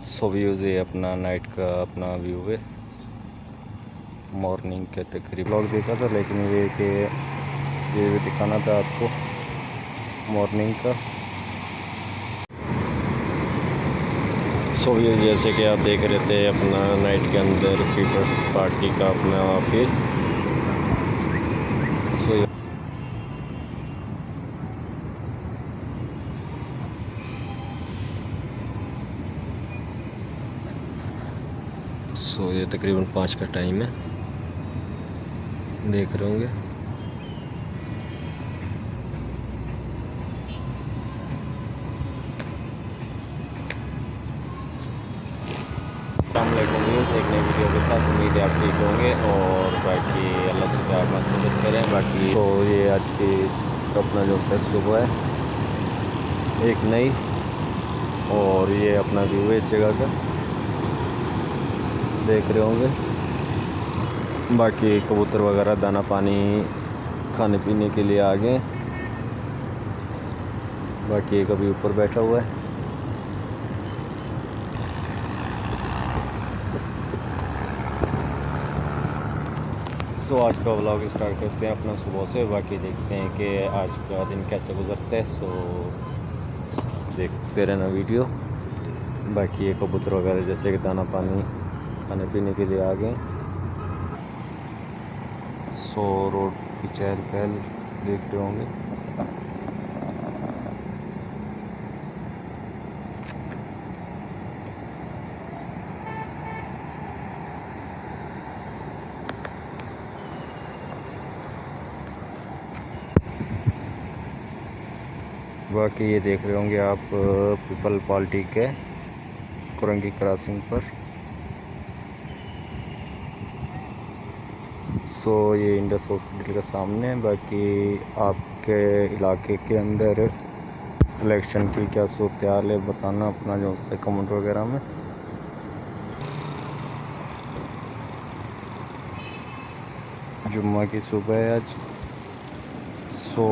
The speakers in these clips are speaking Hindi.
सो व्यूज़ ये अपना नाइट का अपना व्यू है। मॉर्निंग के तकरीब व्लॉग देखा था, लेकिन ये भी दिखाना था आपको मॉर्निंग का। सो व्यूज़ जैसे कि आप देख रहे थे अपना नाइट के अंदर पीपल्स पार्टी का अपना ऑफिस। सो ये तकरीबन 5 का टाइम है, देख रहे होंगे। अस्सलामुअलैकुम व्यूज़, एक नई वीडियो के साथ उम्मीद है आप ठीक होंगे और बाकी अल्लाह से प्यार महसूस करें। बाकी तो ये आज की अपना जो है सुबह है एक नई, और ये अपना व्यू है इस जगह का, देख रहे होंगे। बाकी कबूतर वगैरह दाना पानी खाने पीने के लिए आ गए। बाकी एक अभी ऊपर बैठा हुआ है। सो आज का व्लॉग स्टार्ट करते हैं अपना सुबह से। बाकी देखते हैं कि आज का दिन कैसे गुजरता है। सो देखते रहना वीडियो। बाकी ये कबूतर वगैरह जैसे कि दाना पानी खाने पीने के लिए आ गए। सो रोड की चहल पहल देख रहे होंगे। बाकी ये देख रहे होंगे आप पीपल पार्टी के कुरंगी क्रॉसिंग पर। सो ये इंडस हॉस्पिटल के सामने। बाकी आपके इलाके के अंदर इलेक्शन की क्या सूरत हाल है बताना अपना जो है कमेंट वगैरह में। जुम्मा की सुबह है आज। सो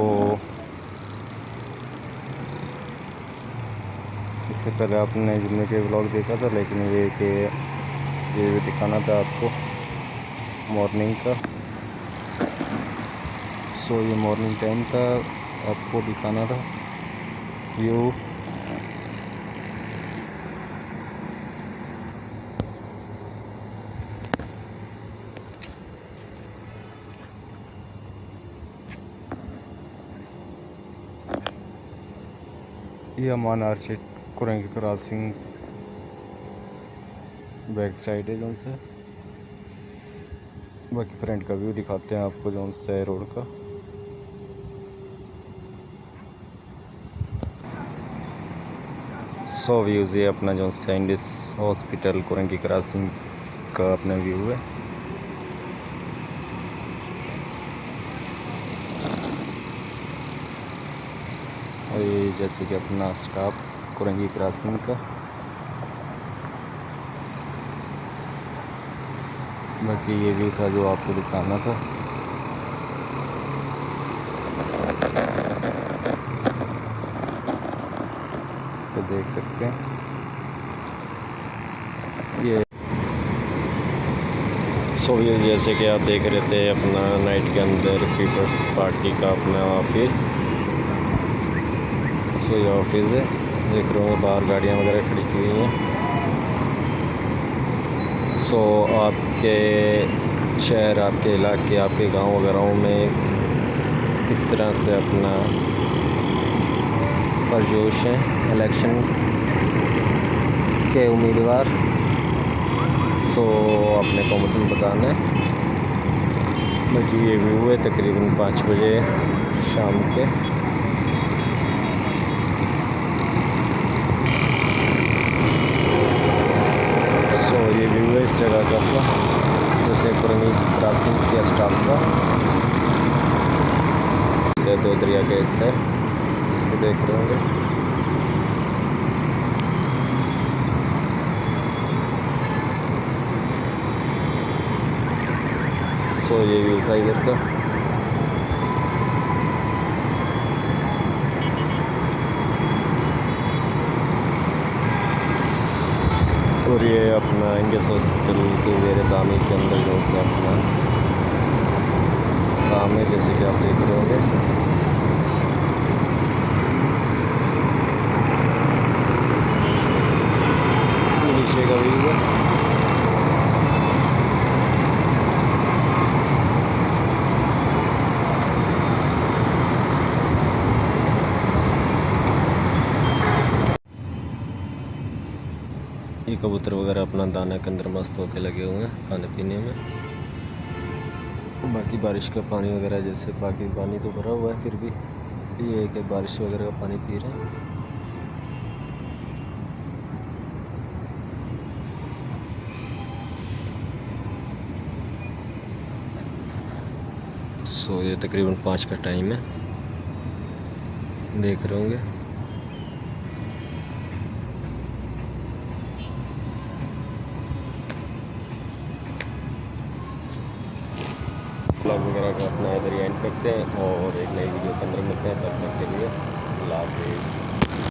इससे पहले आपने जुम्मे के व्लॉग देखा था, लेकिन ये भी दिखाना था आपको मॉर्निंग का। सो ये मॉर्निंग टाइम था, आपको दिखाना था व्यू। ये Aman orchid Korangi crossing back side है जो से। बाकी फ्रंट का व्यू दिखाते हैं आपको जो से रोड का। सो व्यूज़ ये अपना जो से इंडिस हॉस्पिटल कुरंगी क्रॉसिंग का अपना व्यू है। और ये जैसे कि अपना स्टाफ कुरंगी क्रॉसिंग का। बाकी ये भी था जो आपको दिखाना था। इसे देख सकते हैं ये। सो ये जैसे कि आप देख रहे थे अपना नाइट के अंदर पीपल्स पार्टी का अपना ऑफिस। सो ये ऑफिस है, देख रहे हो बाहर गाड़ियाँ वगैरह खड़ी की हुई हैं। सो आपके शहर, आपके इलाके, आपके गांव वगैरह में किस तरह से अपना परजोश हैं इलेक्शन के उम्मीदवार, सो अपने कमेंट में बताना है। बाकी ये व्यू है तकरीबन 5 बजे शाम के। ये व्यू है इस जगह का अपना, जैसे कुरंगी क्रॉसिंग के स्टाफ का से 2 दरिया के हिस्से देख रहे होंगे। सो ये व्यू था इधर का। और ये अपना इंगेस हॉस्पिटल के वेरेदानी के अंदर जो से अपना काम है, जैसे कि आप देख रहे होंगे। नीचे का व्यू है। ये कबूतर वगैरह अपना दाना के अंदर मस्त होके लगे हुए हैं खाने पीने में। बाकी बारिश का पानी वगैरह, जैसे बाकी पानी तो भरा हुआ है, फिर भी ये है कि बारिश वगैरह का पानी पी रहे हैं। सो ये तकरीबन 5 का टाइम है, देख रहे होंगे। ब्लॉग वगैरह का अपना इधर एंड करते हैं और एक नई वीडियो के अंदर मिलते हैं। तब तक के लिए अल्लाह हाफिज़।